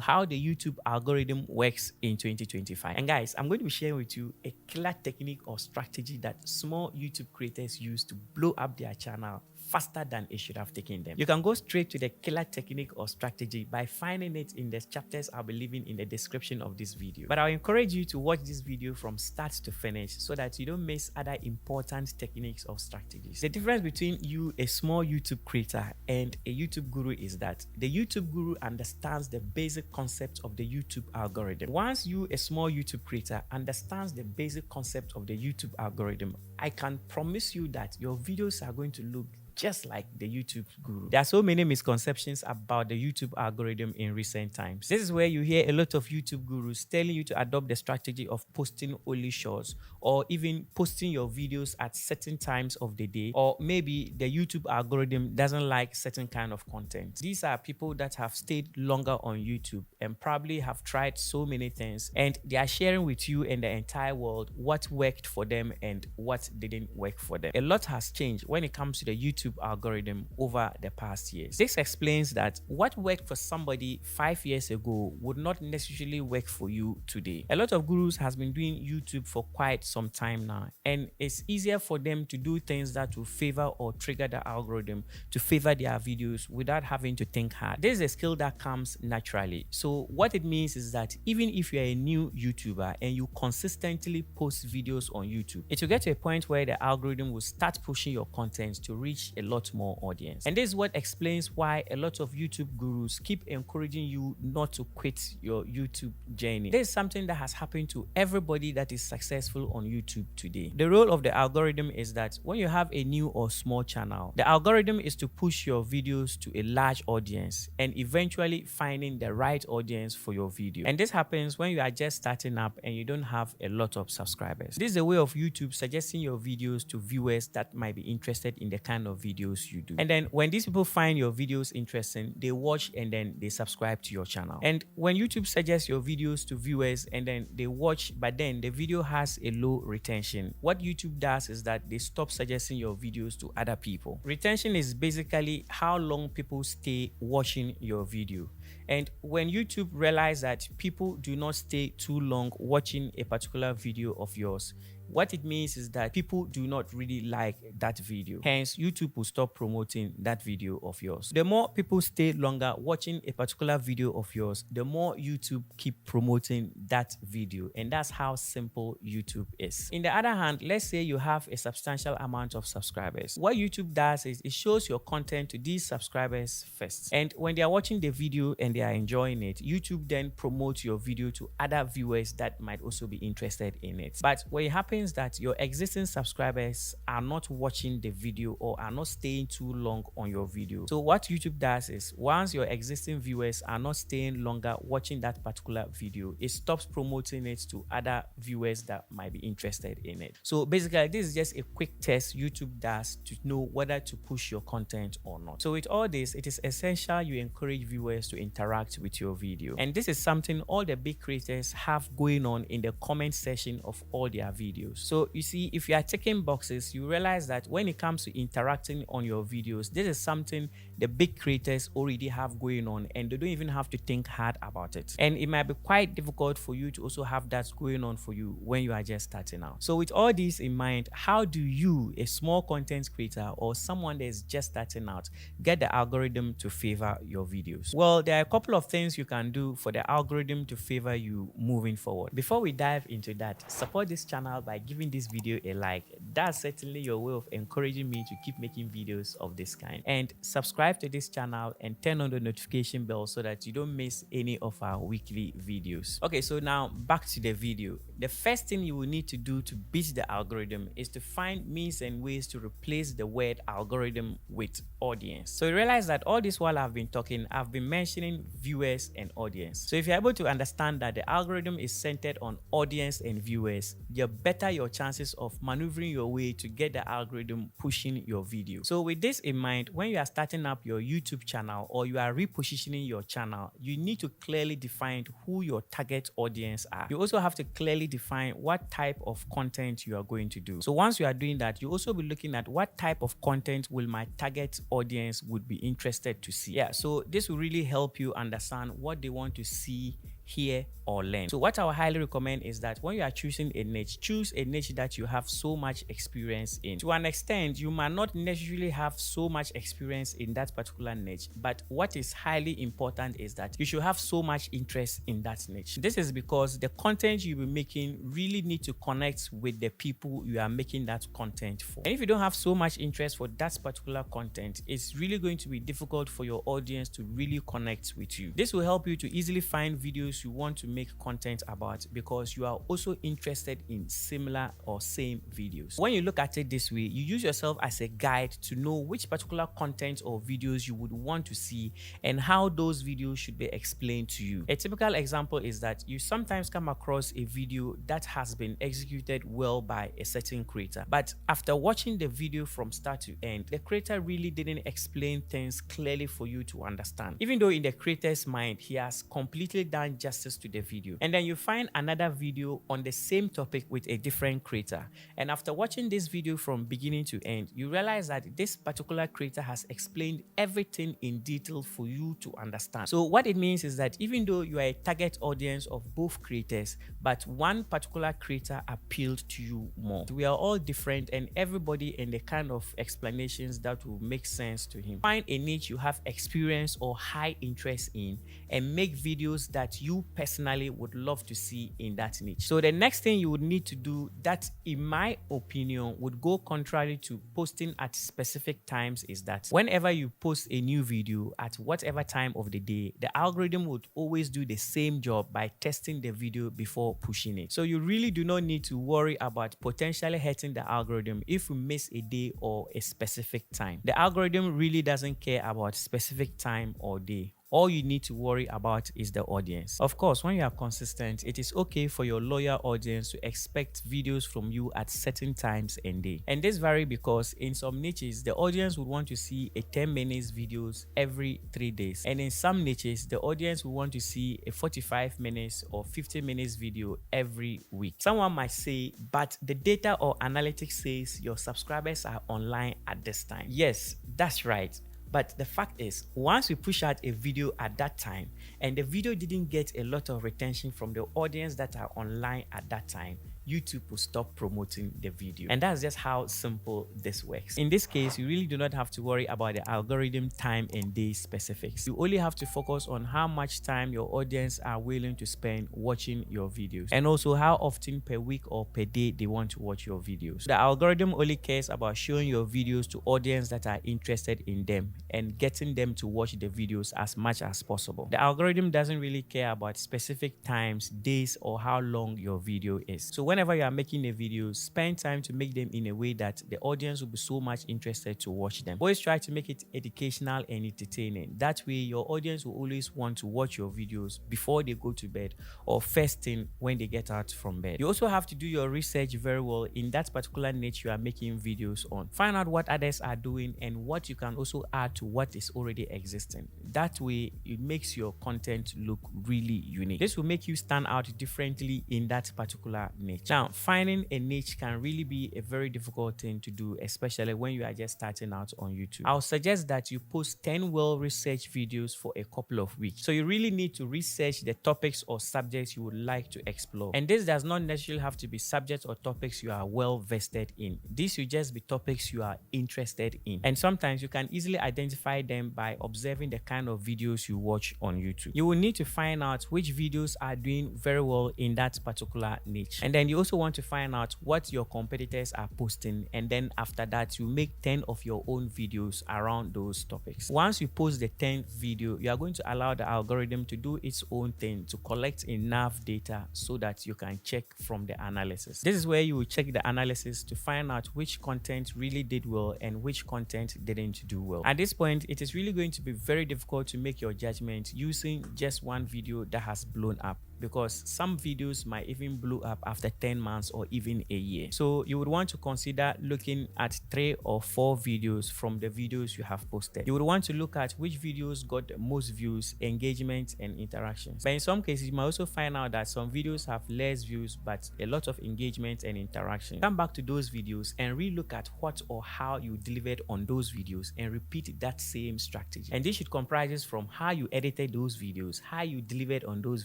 how the YouTube algorithm works in 2025. And guys, I'm going to be sharing with you a killer technique or strategy that small YouTube creators use to blow up their channel faster than it should have taken them. You can go straight to the killer technique or strategy by finding it in the chapters I'll be leaving in the description of this video. But I'll encourage you to watch this video from start to finish so that you don't miss other important techniques or strategies. The difference between you, a small YouTube creator, and a YouTube guru is that the YouTube guru understands the basic concept of the YouTube algorithm. Once you, a small YouTube creator, understands the basic concept of the YouTube algorithm, I can promise you that your videos are going to look just like the YouTube guru. There are so many misconceptions about the YouTube algorithm in recent times. This is where you hear a lot of YouTube gurus telling you to adopt the strategy of posting only shorts, or even posting your videos at certain times of the day, or maybe the YouTube algorithm doesn't like certain kind of content. These are people that have stayed longer on YouTube and probably have tried so many things, and they are sharing with you and the entire world what worked for them and what didn't work for them. A lot has changed when it comes to the YouTube algorithm over the past years. This explains that what worked for somebody 5 years ago would not necessarily work for you today. A lot of gurus has been doing YouTube for quite some time now, and it's easier for them to do things that will favor or trigger the algorithm to favor their videos without having to think hard. This is a skill that comes naturally. So what it means is that even if you're a new YouTuber and you consistently post videos on YouTube, it will get to a point where the algorithm will start pushing your content to reach a lot more audience. And this is what explains why a lot of YouTube gurus keep encouraging you not to quit your YouTube journey. This is something that has happened to everybody that is successful on YouTube today. The role of the algorithm is that when you have a new or small channel, the algorithm is to push your videos to a large audience and eventually finding the right audience for your video. And this happens when you are just starting up and you don't have a lot of subscribers. This is a way of YouTube suggesting your videos to viewers that might be interested in the kind of videos you do. And then when these people find your videos interesting, they watch and then they subscribe to your channel. And when YouTube suggests your videos to viewers and then they watch, but then the video has a low retention, what YouTube does is that they stop suggesting your videos to other people. Retention is basically how long people stay watching your video. And when YouTube realizes that people do not stay too long watching a particular video of yours, what it means is that people do not really like that video. Hence, YouTube will stop promoting that video of yours. The more people stay longer watching a particular video of yours, the more YouTube keep promoting that video. And that's how simple YouTube is. In the other hand, let's say you have a substantial amount of subscribers. What YouTube does is it shows your content to these subscribers first. And when they are watching the video and they are enjoying it, YouTube then promotes your video to other viewers that might also be interested in it. But what happens that your existing subscribers are not watching the video or are not staying too long on your video. So what YouTube does is once your existing viewers are not staying longer watching that particular video, it stops promoting it to other viewers that might be interested in it. So basically, this is just a quick test YouTube does to know whether to push your content or not. So with all this, it is essential you encourage viewers to interact with your video. And this is something all the big creators have going on in the comment section of all their videos. So you see, if you are checking boxes, you realize that when it comes to interacting on your videos, this is something the big creators already have going on and they don't even have to think hard about it. And it might be quite difficult for you to also have that going on for you when you are just starting out. So with all this in mind, how do you, a small content creator or someone that is just starting out, get the algorithm to favor your videos? Well, there are a couple of things you can do for the algorithm to favor you moving forward. Before we dive into that, support this channel by giving this video a like. That's certainly your way of encouraging me to keep making videos of this kind. And subscribe to this channel and turn on the notification bell so that you don't miss any of our weekly videos. Okay, so now back to the video. The first thing you will need to do to beat the algorithm is to find means and ways to replace the word algorithm with audience. So you realize that all this while I've been talking, I've been mentioning viewers and audience. So if you're able to understand that the algorithm is centered on audience and viewers, the better your chances of maneuvering your way to get the algorithm pushing your video. So with this in mind, when you are starting out up your YouTube channel or you are repositioning your channel, you need to clearly define who your target audience are. You also have to clearly define what type of content you are going to do. So once you are doing that, you also be looking at what type of content will my target audience would be interested to see. Yeah, so this will really help you understand what they want to see, hear, or learn. So what I would highly recommend is that when you are choosing a niche, choose a niche that you have so much experience in. To an extent, you might not necessarily have so much experience in that particular niche, but what is highly important is that you should have so much interest in that niche. This is because the content you'll be making really need to connect with the people you are making that content for. And if you don't have so much interest for that particular content, it's really going to be difficult for your audience to really connect with you. This will help you to easily find videos you want to make content about because you are also interested in similar or same videos. When you look at it this way, you use yourself as a guide to know which particular content or videos you would want to see and how those videos should be explained to you. A typical example is that you sometimes come across a video that has been executed well by a certain creator, but after watching the video from start to end, the creator really didn't explain things clearly for you to understand, even though in the creator's mind he has completely done justice to the video. And then you find another video on the same topic with a different creator, and after watching this video from beginning to end, you realize that this particular creator has explained everything in detail for you to understand. So what it means is that even though you are a target audience of both creators, but one particular creator appealed to you more. We are all different and everybody in the kind of explanations that will make sense to him. Find a niche you have experience or high interest in and make videos that you personally would love to see in that niche. So the next thing you would need to do that, in my opinion, would go contrary to posting at specific times is that whenever you post a new video at whatever time of the day, the algorithm would always do the same job by testing the video before pushing it. So you really do not need to worry about potentially hurting the algorithm if you miss a day or a specific time. The algorithm really doesn't care about specific time or day. All you need to worry about is the audience. Of course, when you are consistent, it is okay for your loyal audience to expect videos from you at certain times and day. And this varies because in some niches, the audience would want to see a 10 minutes videos every 3 days. And in some niches, the audience will want to see a 45 minutes or 50 minutes video every week. Someone might say, but the data or analytics says your subscribers are online at this time. Yes, that's right. But the fact is, once we push out a video at that time and the video didn't get a lot of retention from the audience that are online at that time, YouTube will stop promoting the video. And that's just how simple this works. In this case, you really do not have to worry about the algorithm time and day specifics. You only have to focus on how much time your audience are willing to spend watching your videos, and also how often per week or per day they want to watch your videos. The algorithm only cares about showing your videos to audience that are interested in them and getting them to watch the videos as much as possible. The algorithm doesn't really care about specific times, days, or how long your video is. So whenever you are making a video, spend time to make them in a way that the audience will be so much interested to watch them. Always try to make it educational and entertaining. That way, your audience will always want to watch your videos before they go to bed or first thing when they get out from bed. You also have to do your research very well in that particular niche you are making videos on. Find out what others are doing and what you can also add to what is already existing. That way, it makes your content look really unique. This will make you stand out differently in that particular niche. Now, finding a niche can really be a very difficult thing to do, especially when you are just starting out on YouTube. I'll suggest that you post 10 well-researched videos for a couple of weeks. So you really need to research the topics or subjects you would like to explore. And this does not necessarily have to be subjects or topics you are well vested in. These should just be topics you are interested in. And sometimes you can easily identify them by observing the kind of videos you watch on YouTube. You will need to find out which videos are doing very well in that particular niche. And then you also want to find out what your competitors are posting, and then after that you make 10 of your own videos around those topics. Once you post the 10th video, you are going to allow the algorithm to do its own thing to collect enough data so that you can check from the analysis. This is where you will check the analysis to find out which content really did well and which content didn't do well. At this point, it is really going to be very difficult to make your judgment using just one video that has blown up, because some videos might even blow up after 10 months or even a year. So you would want to consider looking at 3 or 4 videos from the videos you have posted. You would want to look at which videos got the most views, engagement, and interactions. But in some cases, you might also find out that some videos have less views but a lot of engagement and interaction. Come back to those videos and relook at what or how you delivered on those videos and repeat that same strategy. And this should comprise from how you edited those videos, how you delivered on those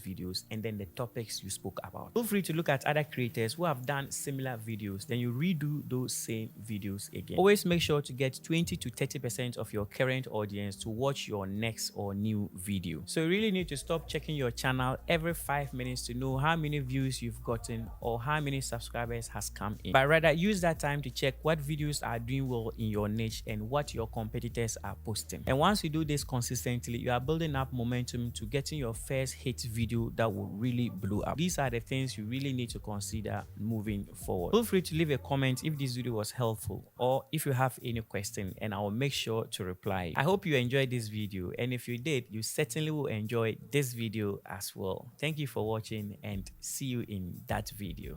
videos, and then the topics you spoke about. Feel free to look at other creators who have done similar videos, then you redo those same videos again. Always make sure to get 20 to 30% of your current audience to watch your next or new video. So you really need to stop checking your channel every 5 minutes to know how many views you've gotten or how many subscribers has come in, but rather use that time to check what videos are doing well in your niche and what your competitors are posting. And once you do this consistently, you are building up momentum to getting your first hit video that will really blow up. These are the things you really need to consider moving forward. Feel free to leave a comment if this video was helpful or if you have any question, and I will make sure to reply. I hope you enjoyed this video, and if you did, you certainly will enjoy this video as well. Thank you for watching and see you in that video.